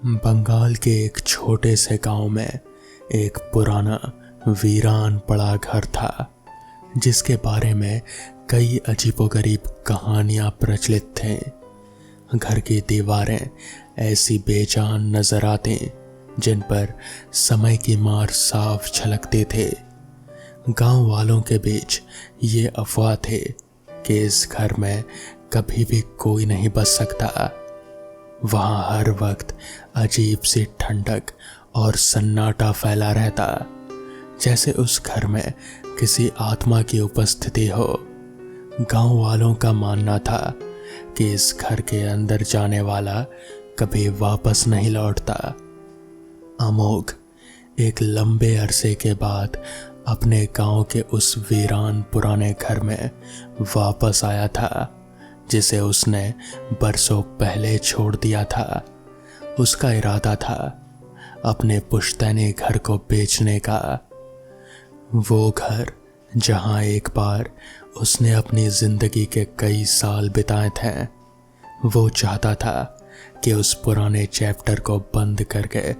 बंगाल के एक छोटे से गांव में एक पुराना वीरान पड़ा घर था जिसके बारे में कई अजीबोगरीब कहानियां प्रचलित थे। घर की दीवारें ऐसी बेजान नजर आती जिन पर समय की मार साफ झलकती थी। गांव वालों के बीच ये अफवाह थे कि इस घर में कभी भी कोई नहीं बच सकता। वहां हर वक्त अजीब सी ठंडक और सन्नाटा फैला रहता, जैसे उस घर में किसी आत्मा की उपस्थिति हो। गांव वालों का मानना था कि इस घर के अंदर जाने वाला कभी वापस नहीं लौटता। अमोघ एक लंबे अरसे के बाद अपने गांव के उस वीरान पुराने घर में वापस आया था जिसे उसने बरसों पहले छोड़ दिया था। उसका इरादा था अपने पुश्तैनी घर को बेचने का। वो घर जहां एक बार उसने अपनी जिंदगी के कई साल बिताए थे। वो चाहता था कि उस पुराने चैप्टर को बंद करके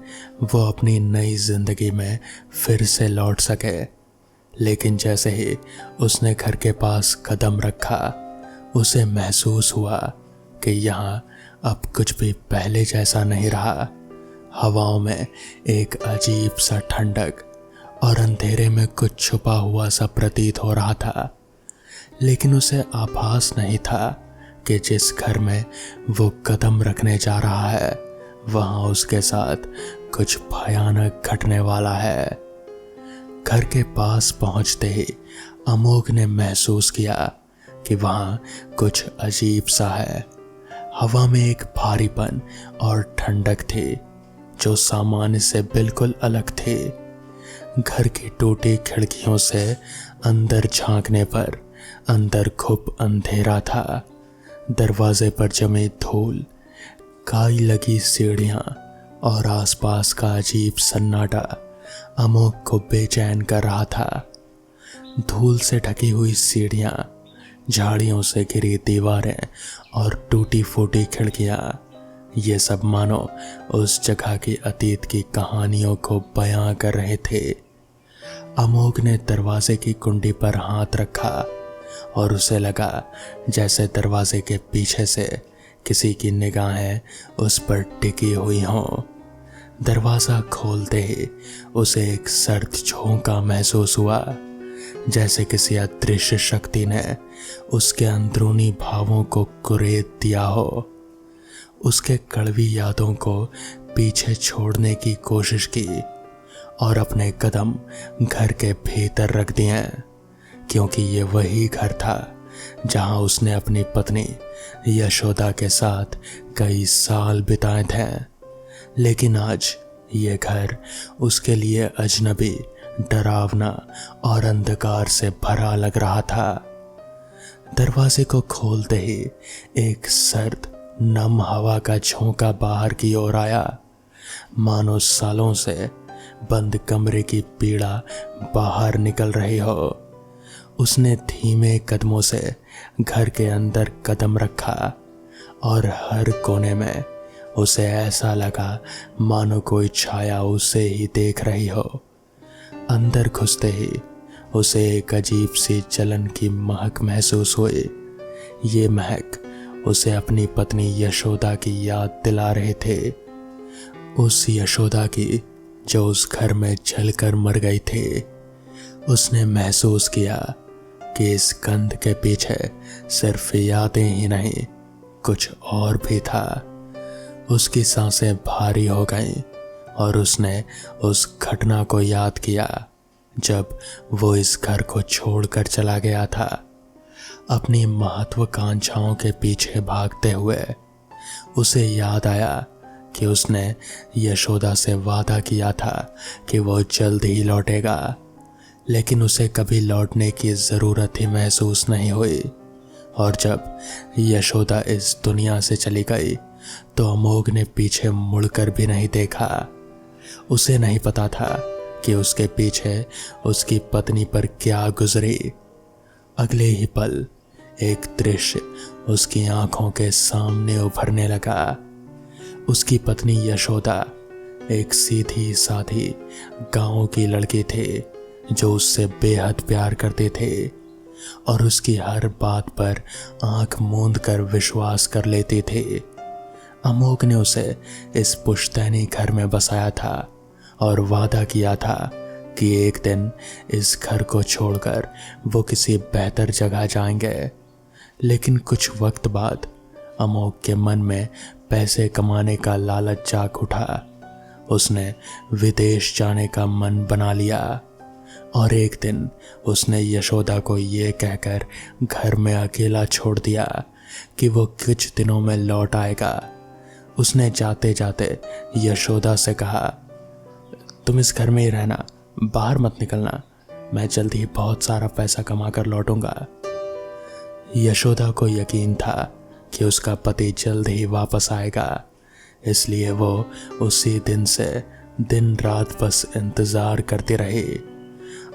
वो अपनी नई जिंदगी में फिर से लौट सके। लेकिन जैसे ही उसने घर के पास कदम रखा, उसे महसूस हुआ कि यहाँ अब कुछ भी पहले जैसा नहीं रहा। हवाओं में एक अजीब सा ठंडक और अंधेरे में कुछ छुपा हुआ सा प्रतीत हो रहा था। लेकिन उसे आभास नहीं था कि जिस घर में वो कदम रखने जा रहा है वहाँ उसके साथ कुछ भयानक घटने वाला है। घर के पास पहुंचते ही अमोघ ने महसूस किया कि वहां कुछ अजीब सा है। हवा में एक भारीपन और ठंडक थी जो सामान्य से बिल्कुल अलग थी। घर की टूटी खिड़कियों से अंदर झांकने पर अंदर खूब अंधेरा था। दरवाजे पर जमी धूल, काई लगी सीढ़ियां और आसपास का अजीब सन्नाटा अमोघ को बेचैन कर रहा था। धूल से ढकी हुई सीढ़ियां, झाड़ियों से घिरी दीवारें और टूटी फूटी खिड़कियां, ये सब मानो उस जगह की अतीत की कहानियों को बयां कर रहे थे। अमोघ ने दरवाजे की कुंडी पर हाथ रखा और उसे लगा जैसे दरवाजे के पीछे से किसी की निगाहें उस पर टिकी हुई हों। दरवाजा खोलते ही उसे एक सर्द झोंका महसूस हुआ, जैसे किसी अदृश्य शक्ति ने उसके अंदरूनी भावों को कुरेद दिया हो। उसके कड़वी यादों को पीछे छोड़ने की कोशिश की और अपने कदम घर के भीतर रख दिए, क्योंकि ये वही घर था जहां उसने अपनी पत्नी यशोदा के साथ कई साल बिताए थे। लेकिन आज ये घर उसके लिए अजनबी, डरावना और अंधकार से भरा लग रहा था। दरवाजे को खोलते ही एक सर्द नम हवा का झोंका बाहर की ओर आया, मानो सालों से बंद कमरे की पीड़ा बाहर निकल रही हो। उसने धीमे कदमों से घर के अंदर कदम रखा और हर कोने में उसे ऐसा लगा मानो कोई छाया उसे ही देख रही हो। अंदर घुसते ही उसे एक अजीब सी जलन की महक महसूस हुई। ये महक उसे अपनी पत्नी यशोदा की याद दिला रहे थे, उस यशोदा की जो उस घर में जलकर मर गई थी। उसने महसूस किया कि इस गंध के पीछे सिर्फ यादें ही नहीं, कुछ और भी था। उसकी सांसें भारी हो गईं और उसने उस घटना को याद किया जब वो इस घर को छोड़कर चला गया था, अपनी महत्वाकांक्षाओं के पीछे भागते हुए। उसे याद आया कि उसने यशोदा से वादा किया था कि वो जल्द ही लौटेगा, लेकिन उसे कभी लौटने की ज़रूरत ही महसूस नहीं हुई। और जब यशोदा इस दुनिया से चली गई तो अमोघ ने पीछे मुड़कर भी नहीं देखा। उसे नहीं पता था कि उसके पीछे उसकी पत्नी पर क्या गुजरी। अगले ही पल एक दृश्य उसकी आंखों के सामने उभरने लगा। उसकी पत्नी यशोदा एक सीधी साधी गांव की लड़की थे जो उससे बेहद प्यार करते थे और उसकी हर बात पर आंख मूंद कर विश्वास कर लेते थे। अमोक ने उसे इस पुश्तैनी घर में बसाया था और वादा किया था कि एक दिन इस घर को छोड़कर वो किसी बेहतर जगह जाएंगे। लेकिन कुछ वक्त बाद अमोक के मन में पैसे कमाने का लालच जाग उठा। उसने विदेश जाने का मन बना लिया और एक दिन उसने यशोदा को ये कहकर घर में अकेला छोड़ दिया कि वो कुछ दिनों में लौट आएगा। उसने जाते जाते यशोदा से कहा, तुम इस घर में ही रहना, बाहर मत निकलना, मैं जल्द ही बहुत सारा पैसा कमा कर लौटूंगा। यशोदा को यकीन था कि उसका पति जल्द ही वापस आएगा, इसलिए वो उसी दिन से दिन रात बस इंतजार करती रही।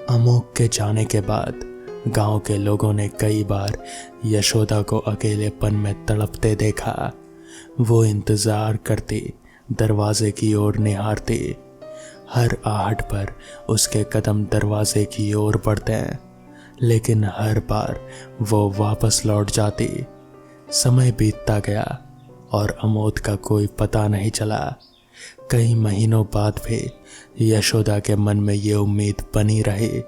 अमोक के जाने के बाद गांव के लोगों ने कई बार यशोदा को अकेलेपन में तड़पते देखा। वो इंतजार करती, दरवाजे की ओर निहारती। हर आहट पर उसके कदम दरवाजे की ओर बढ़ते हैं, लेकिन हर बार वो वापस लौट जाती। समय बीतता गया और अमोद का कोई पता नहीं चला। कई महीनों बाद भी यशोदा के मन में ये उम्मीद बनी रही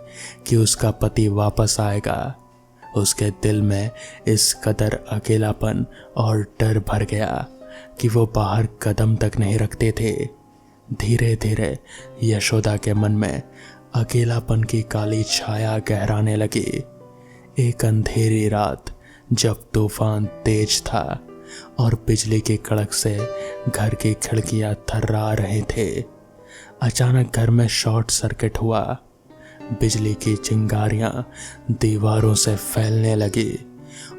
कि उसका पति वापस आएगा। उसके दिल में इस कदर अकेलापन और डर भर गया कि वो बाहर कदम तक नहीं रखते थे। धीरे धीरे यशोदा के मन में अकेलापन की काली छाया गहराने लगी। एक अंधेरी रात जब तूफान तेज था और बिजली की कड़क से घर की खिड़कियां थर्रा रहे थे, अचानक घर में शॉर्ट सर्किट हुआ। बिजली की चिंगारियां दीवारों से फैलने लगी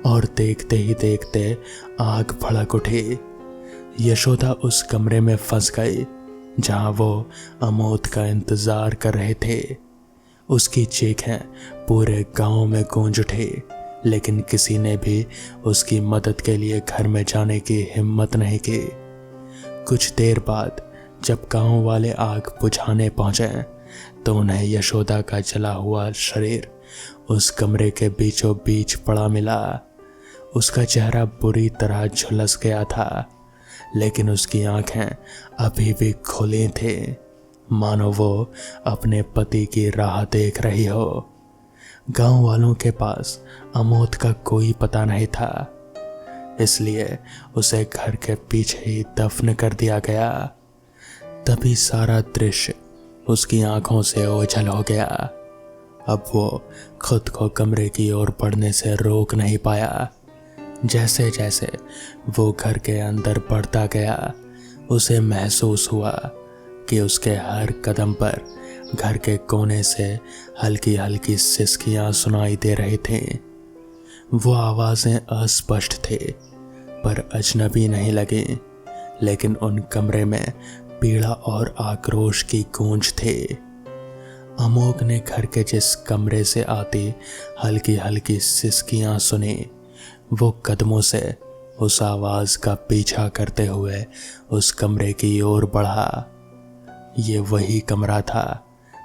और देखते ही देखते आग भड़क उठी। यशोदा उस कमरे में फंस गई जहां वो अमोद का इंतजार कर रहे थे। उसकी चीखें पूरे गांव में गूंज उठी, लेकिन किसी ने भी उसकी मदद के लिए घर में जाने की हिम्मत नहीं की। कुछ देर बाद जब गांव वाले आग बुझाने पहुंचे तो उन्हें यशोदा का जला हुआ शरीर उस कमरे के बीचों बीच पड़ा मिला। उसका चेहरा बुरी तरह झुलस गया था, लेकिन उसकी आंखें अभी भी खुली थी, मानो वो अपने पति की राह देख रही हो। गांव वालों के पास अमोद का कोई पता नहीं था, इसलिए उसे घर के पीछे ही दफन कर दिया गया। तभी सारा दृश्य उसकी आंखों से ओझल हो गया। अब वो खुद को कमरे की ओर बढ़ने से रोक नहीं पाया। जैसे जैसे वो घर के अंदर बढ़ता गया, उसे महसूस हुआ कि उसके हर कदम पर घर के कोने से हल्की हल्की सिसकियां सुनाई दे रही थीं। वो आवाज़ें अस्पष्ट थे पर अजनबी नहीं लगी, लेकिन उन कमरे में पीड़ा और आक्रोश की गूंज थी। अमोक ने घर के जिस कमरे से आती हल्की हल्की सिसकियां सुनी, वो कदमों से उस आवाज का पीछा करते हुए उस कमरे की ओर बढ़ा। ये वही कमरा था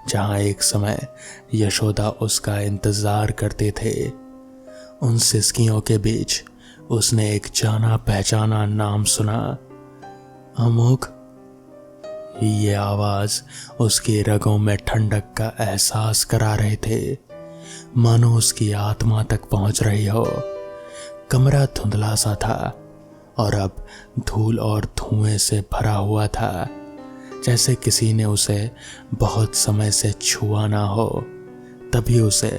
जहां एक समय यशोदा उसका इंतजार करते थे। उन सिसकियों के बीच उसने एक जाना पहचाना नाम सुना, अमोक। ये आवाज उसकी रगों में ठंडक का एहसास करा रहे थे, मानो उसकी आत्मा तक पहुंच रही हो। कमरा धुंधला सा था और अब धूल और धुएं से भरा हुआ था, जैसे किसी ने उसे बहुत समय से छुआ ना हो। तभी उसे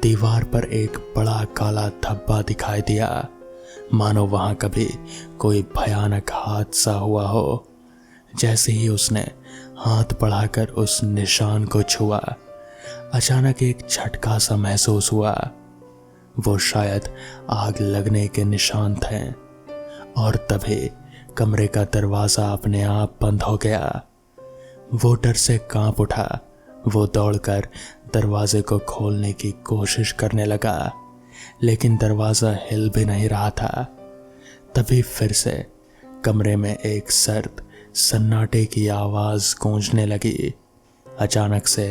दीवार पर एक बड़ा काला धब्बा दिखाई दिया, मानो वहां कभी कोई भयानक हादसा हुआ हो। जैसे ही उसने हाथ बढ़ाकर उस निशान को छुआ, अचानक एक झटका सा महसूस हुआ। वो शायद आग लगने के निशान थे और तभी कमरे का दरवाजा अपने आप बंद हो गया। वो डर से कांप उठा। वो दौड़कर दरवाजे को खोलने की कोशिश करने लगा, लेकिन दरवाजा हिल भी नहीं रहा था। तभी फिर से कमरे में एक सर्द सन्नाटे की आवाज गूंजने लगी। अचानक से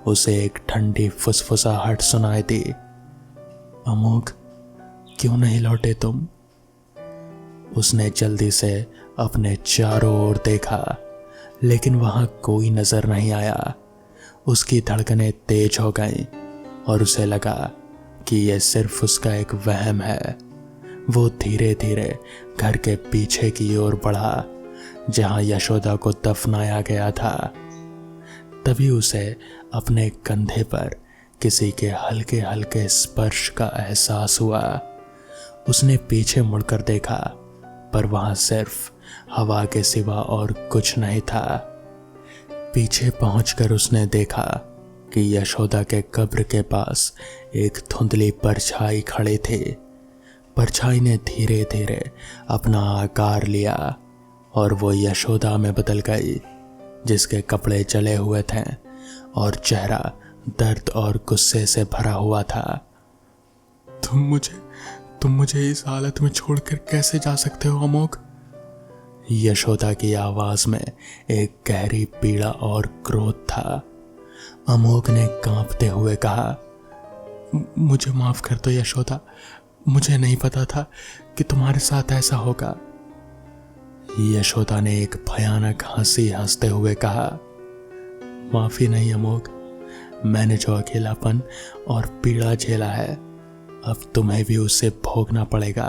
उसे एक ठंडी फुसफुसाहट सुनाई दी। अमोघ, क्यों नहीं लौटे तुम? उसने जल्दी से अपने चारों ओर देखा, लेकिन वहां कोई नजर नहीं आया। उसकी धड़कनें तेज हो गईं और उसे लगा कि यह सिर्फ उसका एक वहम है। वो धीरे धीरे घर के पीछे की ओर बढ़ा, जहां यशोदा को दफनाया गया था। तभी उसे अपने कंधे पर किसी के हल्के हल्के स्पर्श का एहसास हुआ। उसने पीछे मुड़कर देखा, पर वहां सिर्फ हवा के सिवा और कुछ नहीं था। पीछे पहुंचकर उसने देखा कि यशोदा के कब्र के पास एक धुंधली परछाई खड़ी थी। परछाई ने धीरे धीरे अपना आकार लिया और वो यशोदा में बदल गई, जिसके कपड़े जले हुए थे और चेहरा दर्द और गुस्से से भरा हुआ था। तुम मुझे इस हालत में छोड़कर कैसे जा सकते हो अमोघ? यशोदा की आवाज में एक गहरी पीड़ा और क्रोध था। अमोघ ने कांपते हुए कहा, मुझे माफ कर दो यशोदा, मुझे नहीं पता था कि तुम्हारे साथ ऐसा होगा। यशोदा ने एक भयानक हंसी हंसते हुए कहा, माफी नहीं अमोघ, मैंने जो अकेलापन और पीड़ा झेला है, अब तुम्हें भी उससे भोगना पड़ेगा।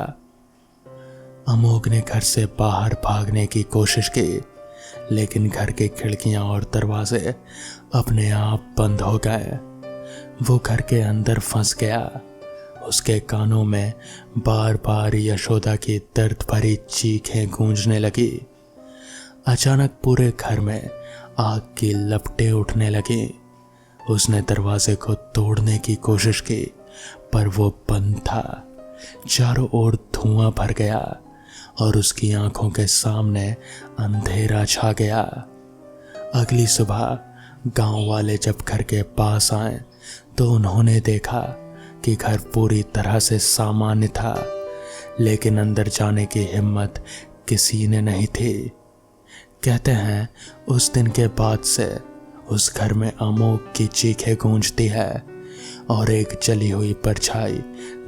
अमोघ ने घर से बाहर भागने की कोशिश की, लेकिन घर की खिड़कियां और दरवाजे अपने आप बंद हो गए। वो घर के अंदर फंस गया। उसके कानों में बार बार यशोदा की दर्द भरी चीखें गूंजने लगी। अचानक पूरे घर में आग की लपटें उठने लगी। उसने दरवाजे को तोड़ने की कोशिश की, पर वो बंद था। चारों ओर धुआं भर गया और उसकी आंखों के सामने अंधेरा छा गया। अगली सुबह गांव वाले जब घर के पास आए तो उन्होंने देखा कि घर पूरी तरह से सामान्य था, लेकिन अंदर जाने की हिम्मत किसी ने नहीं थी। कहते हैं उस दिन के बाद से उस घर में अमोघ की चीखें गूंजती है और एक जली हुई परछाई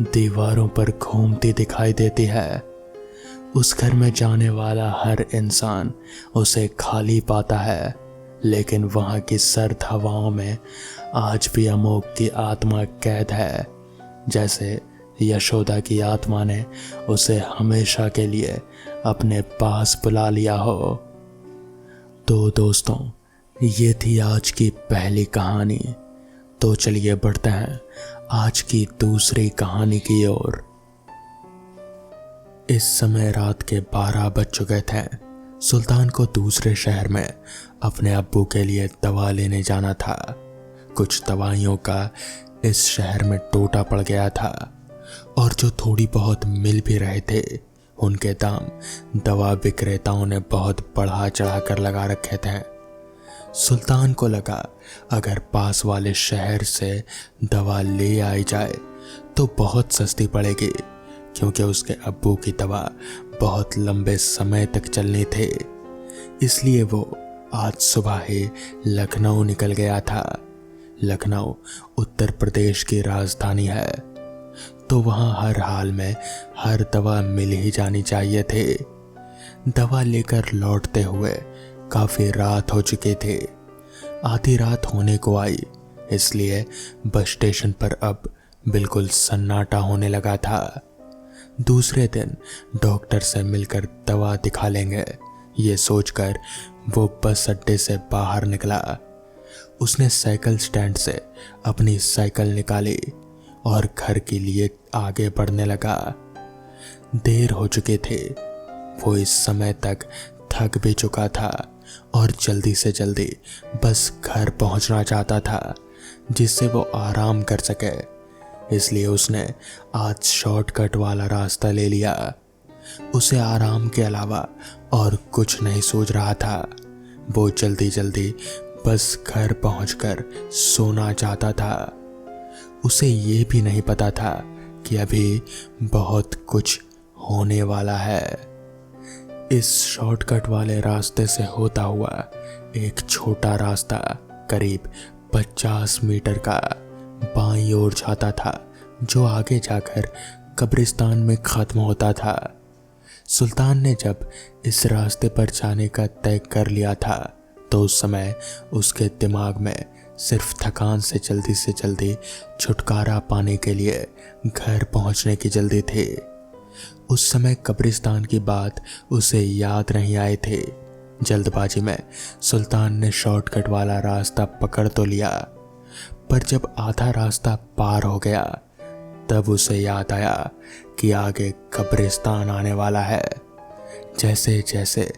दीवारों पर घूमती दिखाई देती है। उस घर में जाने वाला हर इंसान उसे खाली पाता है, लेकिन वहां की सर्द हवाओं में आज भी अमोघ की आत्मा कैद है, जैसे यशोदा की आत्मा ने उसे हमेशा के लिए अपने पास बुला लिया हो। तो दोस्तों, ये थी आज की पहली कहानी। तो चलिए बढ़ते हैं आज की दूसरी कहानी की ओर। इस समय रात के 12 बज चुके थे। सुल्तान को दूसरे शहर में अपने अब्बू के लिए दवा लेने जाना था। कुछ दवाइयों का इस शहर में टोटा पड़ गया था और जो थोड़ी बहुत मिल भी रहे थे, उनके दाम दवा विक्रेताओं ने बहुत बढ़ा चढ़ा कर लगा रखे थे। सुल्तान को लगा अगर पास वाले शहर से दवा ले आई जाए तो बहुत सस्ती पड़ेगी, क्योंकि उसके अब्बू की दवा बहुत लंबे समय तक चलनी थी। इसलिए वो आज सुबह ही लखनऊ निकल गया था। लखनऊ उत्तर प्रदेश की राजधानी है, तो वहां हर हाल में हर दवा मिल ही जानी चाहिए थी। दवा लेकर लौटते हुए काफी रात हो चुकी थी। आधी रात होने को आई, इसलिए बस स्टेशन पर अब बिल्कुल सन्नाटा होने लगा था। दूसरे दिन डॉक्टर से मिलकर दवा दिखा लेंगे, ये सोचकर वो बस अड्डे से बाहर निकला। उसने साइकिल स्टैंड से अपनी साइकिल निकाली और घर के लिए आगे बढ़ने लगा। देर हो चुकी थी। वो इस समय तक थक भी चुका था और जल्दी से जल्दी बस घर पहुंचना चाहता था, जिससे वो आराम कर सके। इसलिए उसने आज शॉर्टकट वाला रास्ता ले लिया। उसे आराम के अलावा और कुछ नहीं सूझ रहा था। वो जल्दी जल्दी बस घर पहुंचकर सोना चाहता था। उसे ये भी नहीं पता था कि अभी बहुत कुछ होने वाला है। इस शॉर्टकट वाले रास्ते से होता हुआ एक छोटा रास्ता करीब 50 मीटर का बाईं ओर जाता था, जो आगे जाकर कब्रिस्तान में खत्म होता था। सुल्तान ने जब इस रास्ते पर जाने का तय कर लिया था तो उस समय उसके दिमाग में सिर्फ थकान से जल्दी छुटकारा पाने के लिए घर पहुंचने की जल्दी थी। उस समय कब्रिस्तान की बात उसे याद नहीं आए थे। जल्दबाजी में सुल्तान ने शॉर्टकट वाला रास्ता पकड़ तो लिया, पर जब आधा रास्ता पार हो गया तब उसे याद आया कि आगे कब्रिस्तान आने वाला है। जैसे जैसे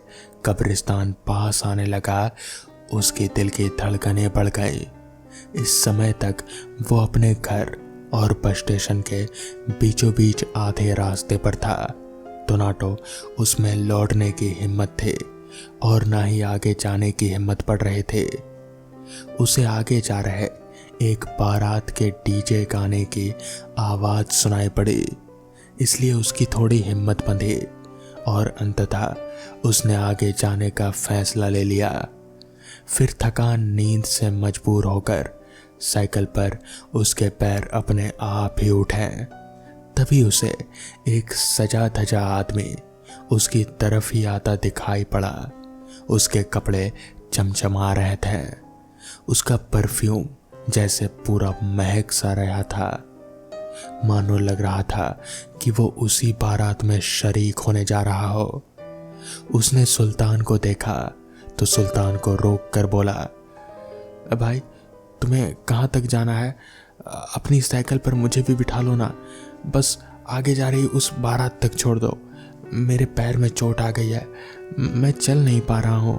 कब्रिस्तान पास आने लगा उसके दिल की धड़कनें बढ़ गई। इस समय तक वो अपने घर और बस स्टेशन के बीचों बीच आधे रास्ते पर था, तो ना तो उसमें लौटने की हिम्मत थी और ना ही आगे जाने की हिम्मत पड़ रहे थे। उसे आगे जा रहे एक बारात के डीजे गाने की आवाज सुनाई पड़ी, इसलिए उसकी थोड़ी हिम्मत बंधी और अंततः उसने आगे जाने का फैसला ले लिया। फिर थकान नींद से मजबूर होकर साइकिल पर उसके पैर अपने आप ही उठे। तभी उसे एक सजा धजा आदमी उसकी तरफ ही आता दिखाई पड़ा। उसके कपड़े चमचमा रहे थे, उसका परफ्यूम जैसे पूरा महक सा रहा था। मानो लग रहा था कि वो उसी बारात में शरीक होने जा रहा हो। उसने सुल्तान को देखा तो सुल्तान को रोक कर बोला, भाई तुम्हें कहाँ तक जाना है? अपनी साइकिल पर मुझे भी बिठा लो ना, बस आगे जा रही उस बारात तक छोड़ दो। मेरे पैर में चोट आ गई है, मैं चल नहीं पा रहा हूँ,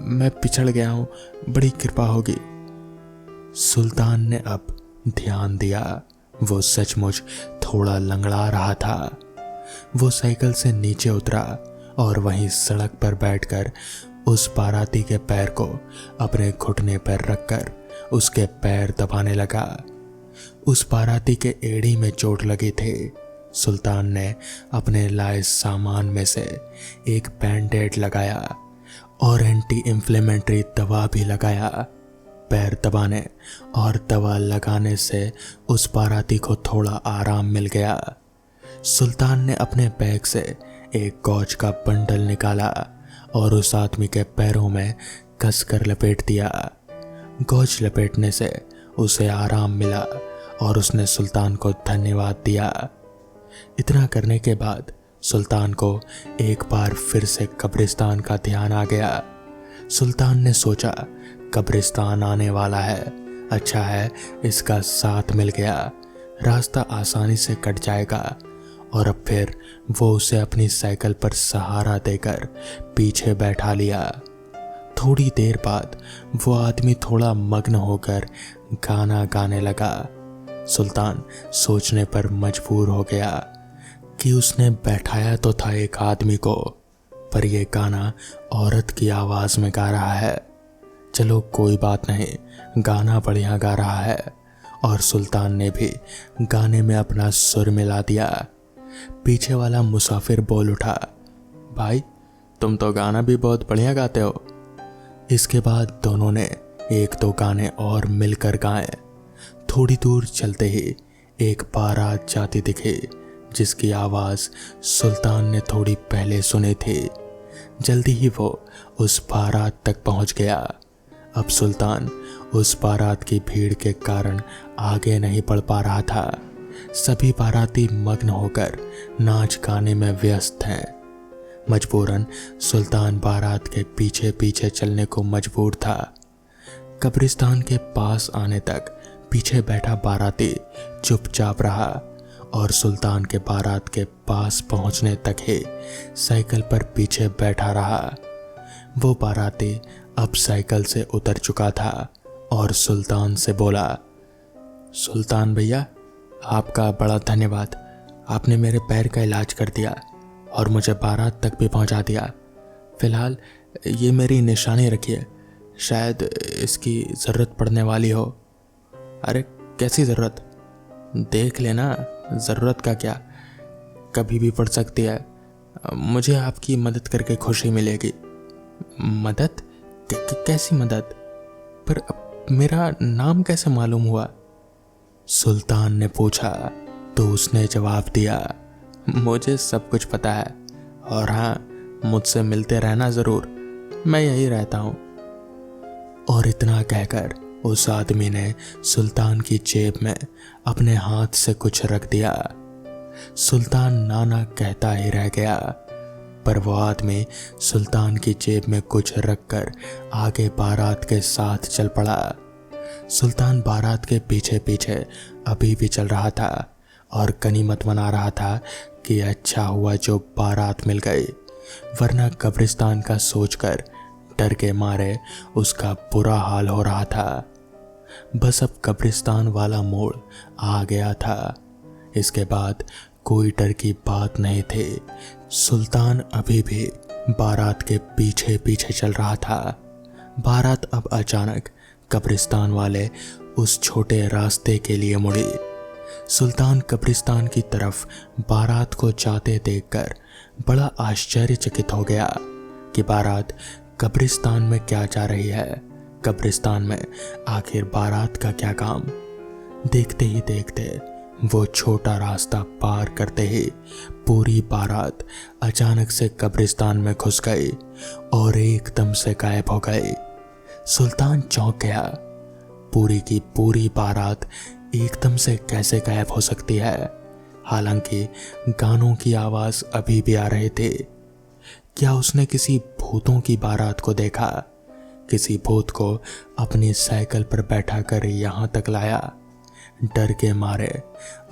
मैं पिछड़ गया हूँ, बड़ी कृपा होगी। सुल्तान ने अब ध्यान दिया, वो सचमुच थोड़ा लंगड़ा रहा था। वो साइकिल से नीचे उतरा और वहीं सड़क पर बैठकर उस बाराती के पैर को अपने घुटने पर रखकर उसके पैर दबाने लगा। उस बाराती के एड़ी में चोट लगी थी। सुल्तान ने अपने लाए सामान में से एक बैंडेड लगाया और एंटी इंफ्लेमेटरी दवा भी लगाया। पैर दबाने और दवा लगाने से उस बाराती को थोड़ा आराम मिल गया। सुल्तान ने अपने बैग से एक गौज का बंडल निकाला और उस आदमी के पैरों में कसकर लपेट दिया। गौज लपेटने से उसे आराम मिला और उसने सुल्तान को धन्यवाद दिया। इतना करने के बाद सुल्तान को एक बार फिर से कब्रिस्तान का ध्यान आ गया। सुल्तान ने सोचा, कब्रिस्तान आने वाला है, अच्छा है इसका साथ मिल गया, रास्ता आसानी से कट जाएगा। और अब फिर वो उसे अपनी साइकिल पर सहारा देकर पीछे बैठा लिया। थोड़ी देर बाद वो आदमी थोड़ा मग्न होकर गाना गाने लगा। सुल्तान सोचने पर मजबूर हो गया कि उसने बैठाया तो था एक आदमी को, पर यह गाना औरत की आवाज में गा रहा है। चलो कोई बात नहीं, गाना बढ़िया गा रहा है। और सुल्तान ने भी गाने में अपना सुर मिला दिया। पीछे वाला मुसाफिर बोल उठा, भाई तुम तो गाना भी बहुत बढ़िया गाते हो। इसके बाद दोनों ने एक दो गाने और मिलकर गाए। थोड़ी दूर चलते ही एक बारात जाती दिखी, जिसकी आवाज सुल्तान ने थोड़ी पहले सुनी थी। जल्दी ही वो उस बारात तक पहुंच गया। अब सुल्तान उस बारात की भीड़ के कारण आगे नहीं बढ़ पा रहा था। सभी बाराती मग्न होकर नाच गाने में व्यस्त हैं। मजबूरन सुल्तान बारात के पीछे पीछे चलने को मजबूर था। कब्रिस्तान के पास आने तक पीछे बैठा बाराती चुपचाप रहा और सुल्तान के बारात के पास पहुंचने तक ही साइकिल पर पीछे बैठा रहा। वो बाराती अब साइकिल से उतर चुका था और सुल्तान से बोला, सुल्तान भैया आपका बड़ा धन्यवाद, आपने मेरे पैर का इलाज कर दिया और मुझे बारात तक भी पहुंचा दिया। फिलहाल ये मेरी निशानी रखिए, शायद इसकी ज़रूरत पड़ने वाली हो। अरे कैसी ज़रूरत? देख लेना, ज़रूरत का क्या, कभी भी पड़ सकती है। मुझे आपकी मदद करके खुशी मिलेगी। मदद? कैसी मदद? पर मेरा नाम कैसे मालूम हुआ? सुल्तान ने पूछा तो उसने जवाब दिया, मुझे सब कुछ पता है, और हाँ, मुझसे मिलते रहना ज़रूर, मैं यही रहता हूँ। और इतना कहकर उस आदमी ने सुल्तान की जेब में अपने हाथ से कुछ रख दिया। सुल्तान नाना कहता ही रह गया, पर वो आदमी सुल्तान की जेब में कुछ रखकर आगे बारात के साथ चल पड़ा। सुल्तान बारात के पीछे पीछे अभी भी चल रहा था और गनीमत मना रहा था कि अच्छा हुआ जो बारात मिल गई, वरना कब्रिस्तान का सोचकर डर के मारे उसका बुरा हाल हो रहा था। बस अब कब्रिस्तान वाला मोड़ आ गया था। इसके बाद कोई डर की बात नहीं थी। सुल्तान अभी भी बारात के पीछे पीछे चल रहा था। बारात अब अचानक कब्रिस्तान वाले उस छोटे रास्ते के लिए मुड़ी। सुल्तान कब्रिस्तान की तरफ बारात को जाते देखकर बड़ा आश्चर्यचकित हो गया कि बारात कब्रिस्तान में क्या जा रही है। कब्रिस्तान में आखिर बारात का क्या काम? देखते ही देखते वो छोटा रास्ता पार करते ही पूरी बारात अचानक से कब्रिस्तान में घुस गई और एकदम से गायब हो गई। सुल्तान चौंक गया। पूरी की पूरी बारात एकदम से कैसे गायब हो सकती है? हालांकि गानों की आवाज अभी भी आ रहे थे। क्या उसने किसी भूतों की बारात को देखा? किसी भूत को अपनी साइकिल पर बैठा कर यहां तक लाया? डर के मारे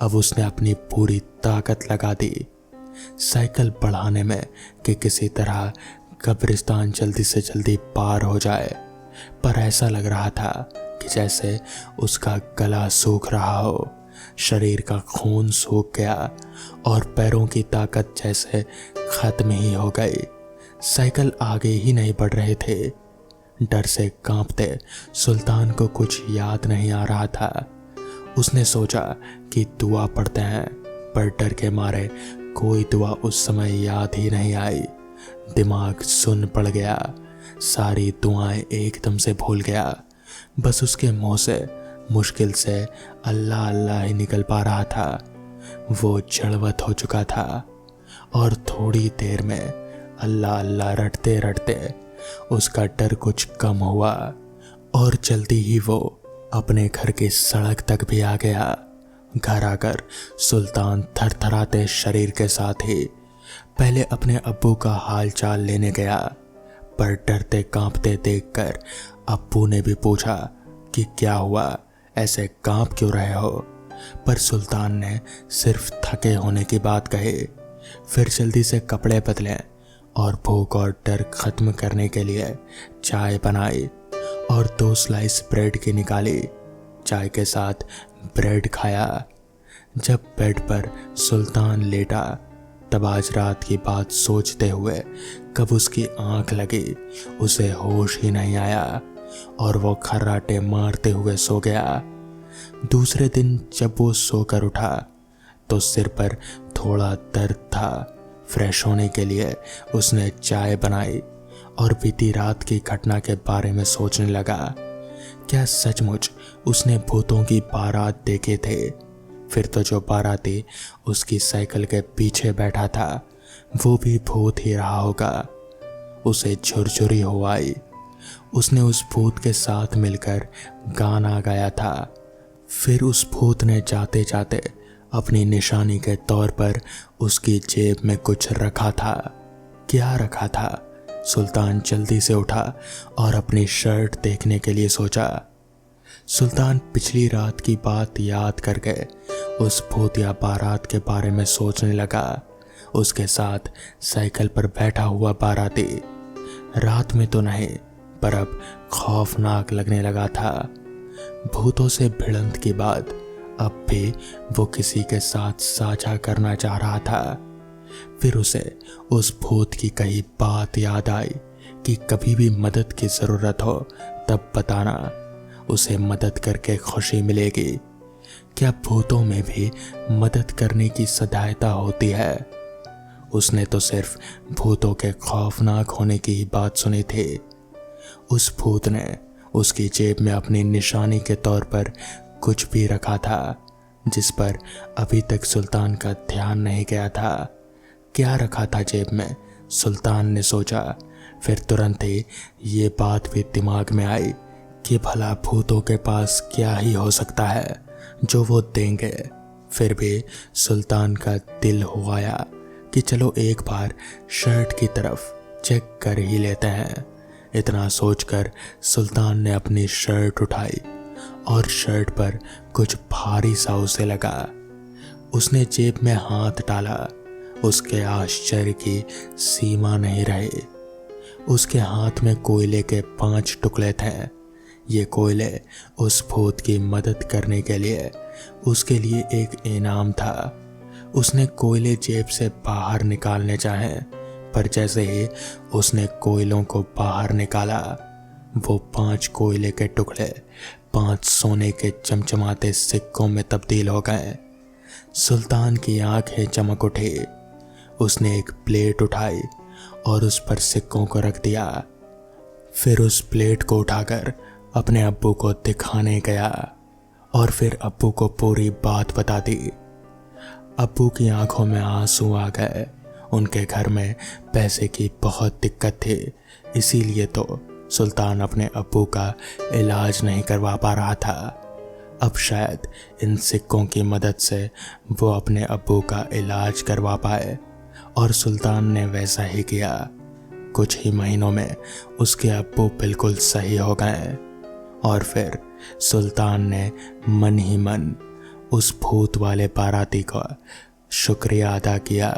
अब उसने अपनी पूरी ताकत लगा दी साइकिल बढ़ाने में कि किसी तरह कब्रिस्तान जल्दी से जल्दी पार हो जाए। पर ऐसा लग रहा था कि जैसे उसका गला सूख रहा हो, शरीर का खून सूख गया और पैरों की ताकत जैसे खत्म ही हो गई। साइकिल आगे ही नहीं बढ़ रहे थे। डर से कांपते सुल्तान को कुछ याद नहीं आ रहा था। उसने सोचा कि दुआ पढ़ते हैं, पर डर के मारे कोई दुआ उस समय याद ही नहीं आई। दिमाग सुन्न पड़ गया। सारी दुआएं एकदम से भूल गया। बस उसके मुंह से मुश्किल से अल्लाह अल्लाह ही निकल पा रहा था। वो जड़वत हो चुका था और थोड़ी देर में अल्लाह अल्लाह रटते रटते उसका डर कुछ कम हुआ और जल्दी ही वो अपने घर की सड़क तक भी आ गया। घर आकर सुल्तान थरथराते शरीर के साथ ही पहले अपने अब्बू का हाल चाल लेने गया, पर डरते कांपते देखकर अब्बू ने भी पूछा कि क्या हुआ, ऐसे कांप क्यों रहे हो? पर सुल्तान ने सिर्फ थके होने की बात कही। फिर जल्दी से कपड़े बदले और भूख और डर खत्म करने के लिए चाय बनाई और 2 स्लाइस ब्रेड की निकाली। चाय के साथ ब्रेड खाया। जब बेड पर सुल्तान लेटा तब आज रात की बात सोचते हुए कब उसकी आंख लगी उसे होश ही नहीं आया और वो खर्राटे मारते हुए सो गया। दूसरे दिन जब वो सोकर उठा तो सिर पर थोड़ा दर्द था। फ्रेश होने के लिए उसने चाय बनाई और बीती रात की घटना के बारे में सोचने लगा। क्या सचमुच उसने भूतों की बारात देखे थे? फिर तो जो बाराती उसकी साइकिल के पीछे बैठा था वो भी भूत ही रहा होगा। उसे झुरझुरी हो आई। उसने उस भूत के साथ मिलकर गाना गाया था। फिर उस भूत ने जाते जाते अपनी निशानी के तौर पर उसकी जेब में कुछ रखा था। क्या रखा था? सुल्तान जल्दी से उठा और अपनी शर्ट देखने के लिए सोचा। सुल्तान पिछली रात की बात याद करके उस भूतिया बारात के बारे में सोचने लगा। उसके साथ साइकिल पर बैठा हुआ बाराती रात में तो नहीं पर अब खौफनाक लगने लगा था। भूतों से भिड़ंत की बात अब भी वो किसी के साथ साझा करना चाह रहा था। फिर उसे उस भूत की कही बात याद आई कि कभी भी मदद की जरूरत हो तब बताना, उसे मदद करके खुशी मिलेगी। क्या भूतों में भी मदद करने की सदायता होती है? उसने तो सिर्फ भूतों के खौफनाक होने की ही बात सुनी थी। उस भूत ने उसकी जेब में अपनी निशानी के तौर पर कुछ भी रखा था, जिस पर अभी तक सुल्तान का ध्यान नहीं गया था। क्या रखा था जेब में, सुल्तान ने सोचा। फिर तुरंत ही ये बात भी दिमाग में आई कि भला भूतों के पास क्या ही हो सकता है जो वो देंगे। फिर भी सुल्तान का दिल हुआया कि चलो एक बार शर्ट की तरफ चेक कर ही लेते हैं। इतना सोचकर सुल्तान ने अपनी शर्ट उठाई और शर्ट पर कुछ भारी सा उसे लगा। उसने जेब में हाथ डाला। उसके आश्चर्य की सीमा नहीं रही। उसके हाथ में कोयले के 5 टुकड़े थे। ये कोयले उस भूत की मदद करने के लिए उसके लिए एक इनाम था। उसने कोयले जेब से बाहर निकालने चाहे, पर जैसे ही उसने कोयलों को बाहर निकाला, वो 5 कोयले के टुकड़े 5 सोने के चमचमाते सिक्कों में तब्दील हो गए। सुल्तान की आंखें चमक उठी। उसने एक प्लेट उठाई और उस पर सिक्कों को रख दिया। फिर उस प्लेट को उठाकर अपने अब्बू को दिखाने गया और फिर अब्बू को पूरी बात बता दी। अब्बू की आंखों में आंसू आ गए। उनके घर में पैसे की बहुत दिक्कत थी, इसीलिए तो सुल्तान अपने अब्बू का इलाज नहीं करवा पा रहा था। अब शायद इन सिक्कों की मदद से वो अपने अब्बू का इलाज करवा पाए, और सुल्तान ने वैसा ही किया। कुछ ही महीनों में उसके अब्बू बिल्कुल सही हो गए और फिर सुल्तान ने मन ही मन उस भूत वाले बाराती का शुक्रिया अदा किया।